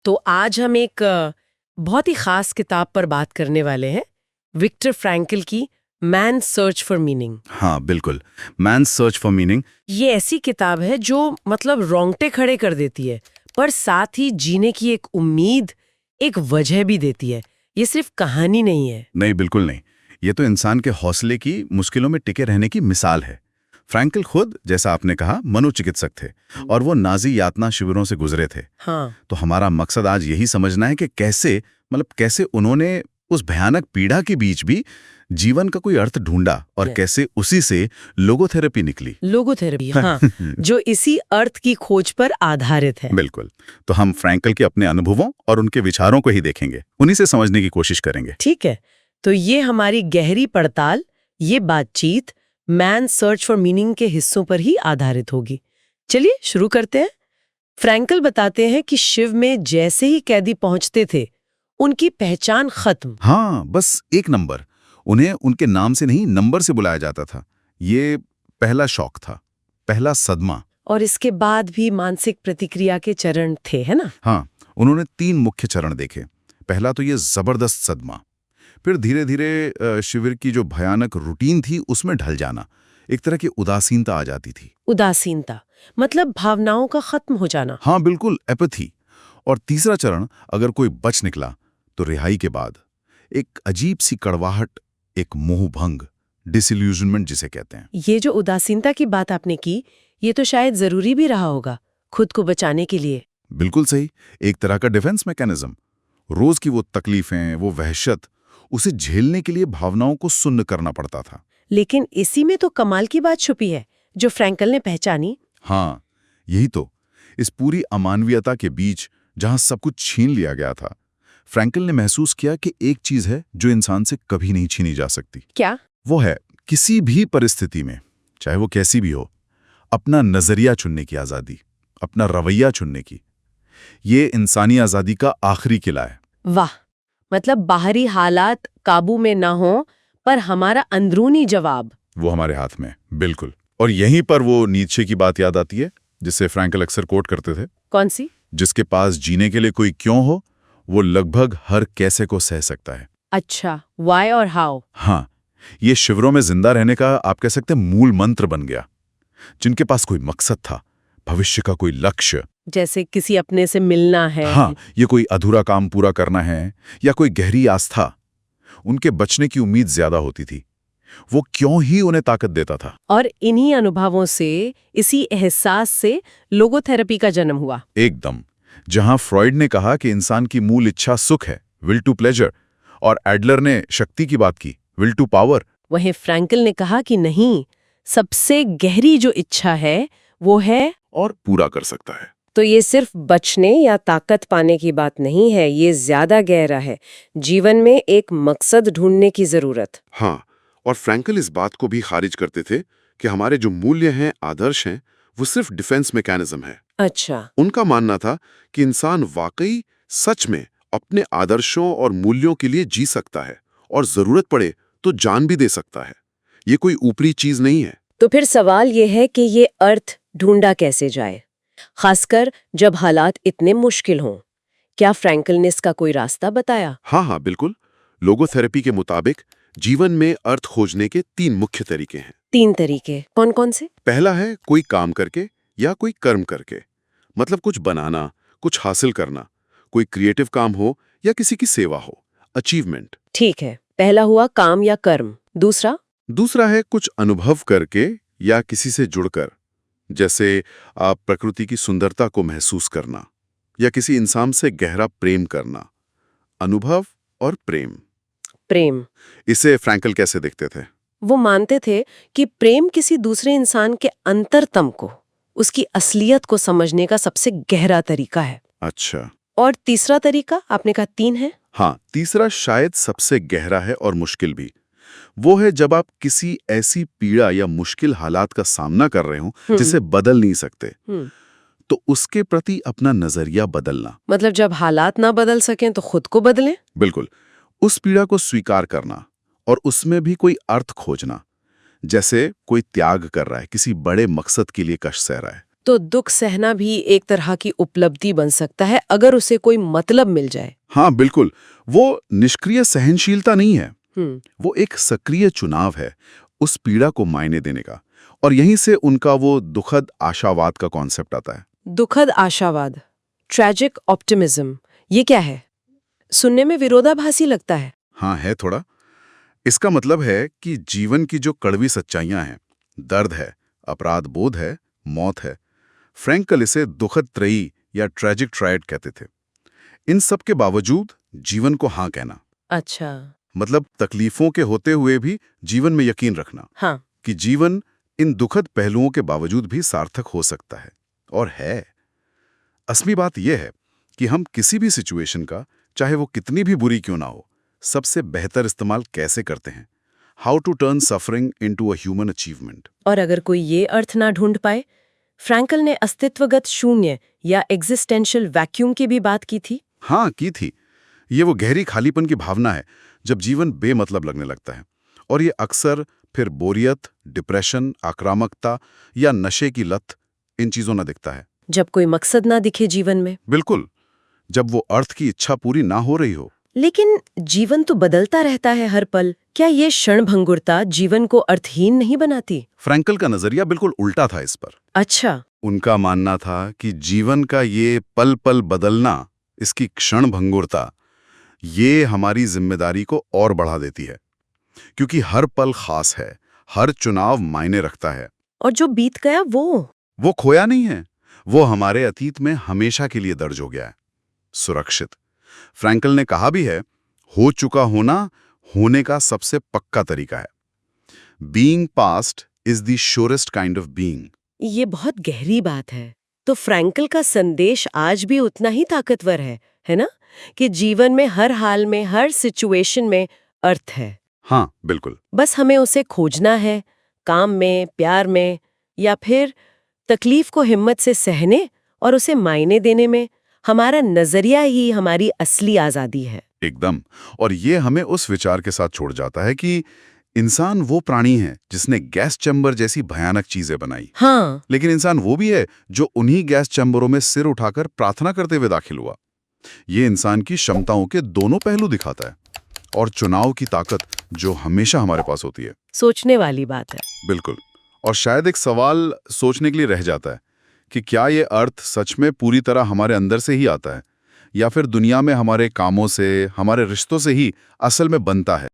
तो आज हम एक बहुत ही खास किताब पर बात करने वाले हैं, विक्टर फ्रैंकल की मैन सर्च फॉर मीनिंग। हाँ बिल्कुल, मैन सर्च फॉर मीनिंग। ये ऐसी किताब है जो मतलब रोंगटे खड़े कर देती है, पर साथ ही जीने की एक उम्मीद, एक वजह भी देती है। ये सिर्फ कहानी नहीं है। नहीं, बिल्कुल नहीं। ये तो इंसान के हौसले की, मुश्किलों में टिके रहने की मिसाल है। फ्रैंकल खुद, जैसा आपने कहा, मनोचिकित्सक थे और वो नाजी यातना शिविरों से गुजरे थे। हाँ, तो हमारा मकसद आज यही समझना है कि कैसे उन्होंने उस भयानक पीड़ा के बीच भी जीवन का कोई अर्थ ढूंढा और Yes. कैसे उसी से लोगोथेरेपी निकली। लोगोथेरेपी, हाँ, जो इसी अर्थ की खोज पर आधारित है। बिल्कुल। तो हम फ्रैंकल के अपने अनुभवों और उनके विचारों को ही देखेंगे, उन्हीं से समझने की कोशिश करेंगे। ठीक है, तो ये हमारी गहरी पड़ताल, ये बातचीत मैन सर्च फॉर मीनिंग के हिस्सों पर ही आधारित होगी। चलिए शुरू करते हैं। फ्रैंकल बताते हैं कि शिव में जैसे ही कैदी पहुंचते थे, उनकी पहचान खत्म। हाँ, बस एक नंबर। उन्हें उनके नाम से नहीं, नंबर से बुलाया जाता था। ये पहला शौक था, पहला सदमा। और इसके बाद भी मानसिक प्रतिक्रिया के चरण थे, है ना? हाँ, उन्होंने 3 मुख्य चरण देखे। पहला तो ये जबरदस्त सदमा, फिर धीरे धीरे शिविर की जो भयानक रूटीन थी उसमें ढल जाना, एक तरह की उदासीनता आ जाती थी। उदासीनता मतलब भावनाओं का खत्म हो जाना। हाँ बिल्कुल, एपैथी। और तीसरा चरण, अगर कोई बच निकला तो रिहाई के बाद एक अजीब सी कड़वाहट, एक मोहभंग, डिसइल्यूजनमेंट जिसे कहते हैं। ये जो उदासीनता की बात आपने की, ये तो शायद जरूरी भी रहा होगा खुद को बचाने के लिए। बिल्कुल सही, एक तरह का डिफेंस मैकेनिज्म। रोज की वो तकलीफें, वो वहशत, उसे झेलने के लिए भावनाओं को सुन्न करना पड़ता था। लेकिन इसी में तो कमाल की बात छुपी है जो फ्रैंकल ने पहचानी। हाँ, यही तो। इस पूरी अमानवीयता के बीच, जहां सब कुछ छीन लिया गया था, फ्रैंकल ने महसूस किया कि एक चीज है जो इंसान से कभी नहीं छीनी जा सकती। क्या? वो है किसी भी परिस्थिति में, चाहे वो कैसी भी हो, अपना नजरिया चुनने की आजादी, अपना रवैया चुनने की। ये इंसानी आजादी का आखिरी किला है। वाह, मतलब बाहरी हालात काबू में ना हो, पर हमारा अंदरूनी जवाब। वो हमारे हाथ में, बिल्कुल। और यहीं पर वो नीचे की बात याद आती है, जिसे फ्रैंकल अक्सर कोट करते थे। कौन सी? जिसके पास जीने के लिए कोई क्यों हो, वो लगभग हर कैसे को सह सकता है। अच्छा, वाई और हाउ। हाँ, ये शिविरों में जिंदा रहने का, आप कह सकते हैं, मूल मंत्र बन गया। जिनके पास कोई मकसद था, भविष्य का कोई लक्ष्य, जैसे किसी अपने से मिलना है। हाँ, ये कोई अधूरा काम पूरा करना है, या कोई गहरी आस्था, उनके बचने की उम्मीद ज्यादा होती थी। वो क्यों ही उन्हें ताकत देता था। और इन्हीं अनुभवों से, इसी एहसास से लोगोथेरेपी का जन्म हुआ। एकदम। जहां फ्रॉइड ने कहा कि इंसान की मूल इच्छा सुख है, विल टू प्लेजर, और एडलर ने शक्ति की बात की, विल टू पावर, वहीं फ्रैंकल ने कहा कि नहीं, सबसे गहरी जो इच्छा है वो है। और पूरा कर सकता है। तो ये सिर्फ बचने या ताकत पाने की बात नहीं है, ये ज्यादा गहरा है। जीवन में एक मकसद ढूंढने की जरूरत। हाँ, और फ्रैंकल इस बात को भी खारिज करते थे कि हमारे जो मूल्य हैं, आदर्श हैं, वो सिर्फ डिफेंस मैकेनिज्म है। अच्छा। उनका मानना था कि इंसान वाकई सच में अपने आदर्शों और मूल्यों के लिए जी सकता है और जरूरत पड़े तो जान भी दे सकता है। ये कोई ऊपरी चीज नहीं है। तो फिर सवाल ये है कि ये अर्थ ढूंढा कैसे जाए, खासकर जब हालात इतने मुश्किल हों। क्या फ्रैंकल ने इसका कोई रास्ता बताया? हाँ, बिल्कुल। लोगोथेरेपी के मुताबिक जीवन में अर्थ खोजने के 3 मुख्य तरीके हैं। 3 तरीके कौन कौन से? पहला है कोई काम करके या कोई कर्म करके, मतलब कुछ बनाना, कुछ हासिल करना, कोई क्रिएटिव काम हो या किसी की सेवा हो, अचीवमेंट। ठीक है, पहला हुआ काम या कर्म। दूसरा? दूसरा है कुछ अनुभव करके या किसी से जुड़कर, जैसे आप प्रकृति की सुंदरता को महसूस करना या किसी इंसान से गहरा प्रेम करना। अनुभव और प्रेम। प्रेम। इसे फ्रैंकल कैसे देखते थे? वो मानते थे कि प्रेम किसी दूसरे इंसान के अंतरतम को, उसकी असलियत को समझने का सबसे गहरा तरीका है। अच्छा। और तीसरा तरीका आपने कहा 3 है? हाँ, तीसरा शायद सबसे गहरा है और मुश्किल भी। वो है जब आप किसी ऐसी पीड़ा या मुश्किल हालात का सामना कर रहे हो जिसे बदल नहीं सकते, तो उसके प्रति अपना नजरिया बदलना। मतलब जब हालात ना बदल सकें तो खुद को बदलें? बिल्कुल। उस पीड़ा को स्वीकार करना और उसमें भी कोई अर्थ खोजना, जैसे कोई त्याग कर रहा है, किसी बड़े मकसद के लिए कष्ट सह रहा है। तो दुख सहना भी एक तरह की उपलब्धि बन सकता है अगर उसे कोई मतलब मिल जाए। हाँ बिल्कुल, वो निष्क्रिय सहनशीलता नहीं है, हम्म। वो एक सक्रिय चुनाव है उस पीड़ा को मायने देने का। और यहीं से उनका वो दुखद आशावाद का कॉन्सेप्ट आता है। दुखद आशावाद, ट्रैजिक ऑप्टिमिज्म, ये क्या है? सुनने में विरोधाभासी लगता है। हाँ है थोड़ा। इसका मतलब है कि जीवन की जो कड़वी सच्चाइयां हैं, दर्द है, अपराध बोध है, मौत है, फ्रैंकल इसे दुखद त्रयी या ट्रैजिक ट्रायड कहते थे। इन सब के बावजूद जीवन को हाँ कहना, अच्छा। मतलब तकलीफों के होते हुए भी जीवन में यकीन रखना हाँ। कि जीवन इन दुखद पहलुओं के बावजूद भी सार्थक हो सकता है। और है। असली बात यह है कि हम किसी भी सिचुएशन का, चाहे वो कितनी भी बुरी क्यों ना हो, सबसे बेहतर इस्तेमाल कैसे करते हैं। How to turn suffering into a human achievement. और अगर कोई ये अर्थ ना ढूंढ पाए, फ्रैंकल ने अस्तित्वगत शून्य या एग्जिस्टेंशियल वैक्यूम की भी बात की थी। हाँ की थी। ये वो गहरी खालीपन की भावना है जब जीवन बेमतलब लगने लगता है। और ये अक्सर फिर बोरियत, डिप्रेशन, आक्रामकता या नशे की लत, इन चीजों ना दिखता है। जब कोई मकसद ना दिखे जीवन में। बिल्कुल, जब वो अर्थ की इच्छा पूरी ना हो रही हो। लेकिन जीवन तो बदलता रहता है हर पल। क्या ये क्षणभंगुरता जीवन को अर्थहीन नहीं बनाती? फ्रैंकल का नजरिया बिल्कुल उल्टा था इस पर। अच्छा। उनका मानना था कि जीवन का ये पल पल बदलना, इसकी क्षणभंगुरता, ये हमारी जिम्मेदारी को और बढ़ा देती है। क्योंकि हर पल खास है, हर चुनाव मायने रखता है। और जो बीत गया वो खोया नहीं है, वो हमारे अतीत में हमेशा के लिए दर्ज हो गया है, सुरक्षित। फ्रैंकल ने कहा भी है, हो चुका होना होने का सबसे पक्का तरीका है। Being past is the surest kind of being. ये बहुत गहरी बात है। तो फ्रैंकल का संदेश आज भी उतना ही ताकतवर है ना? कि जीवन में हर हाल में, हर सिचुएशन में अर्थ है। हाँ बिल्कुल। बस हमें उसे खोजना है, काम में, प्यार में, या फिर तकलीफ को हिम्मत से सहने और उसे मायने देने में। हमारा नजरिया ही हमारी असली आजादी है। एकदम। और ये हमें उस विचार के साथ छोड़ जाता है कि इंसान वो प्राणी है जिसने गैस चैम्बर जैसी भयानक चीजें बनाई। हाँ। लेकिन इंसान वो भी है जो उन्हीं गैस चैम्बरों में सिर उठाकर प्रार्थना करते हुए दाखिल हुआ। ये इंसान की क्षमताओं के दोनों पहलू दिखाता है, और चुनाव की ताकत जो हमेशा हमारे पास होती है। सोचने वाली बात है। बिल्कुल। और शायद एक सवाल सोचने के लिए रह जाता है कि क्या ये अर्थ सच में पूरी तरह हमारे अंदर से ही आता है, या फिर दुनिया में हमारे कामों से, हमारे रिश्तों से ही असल में बनता है।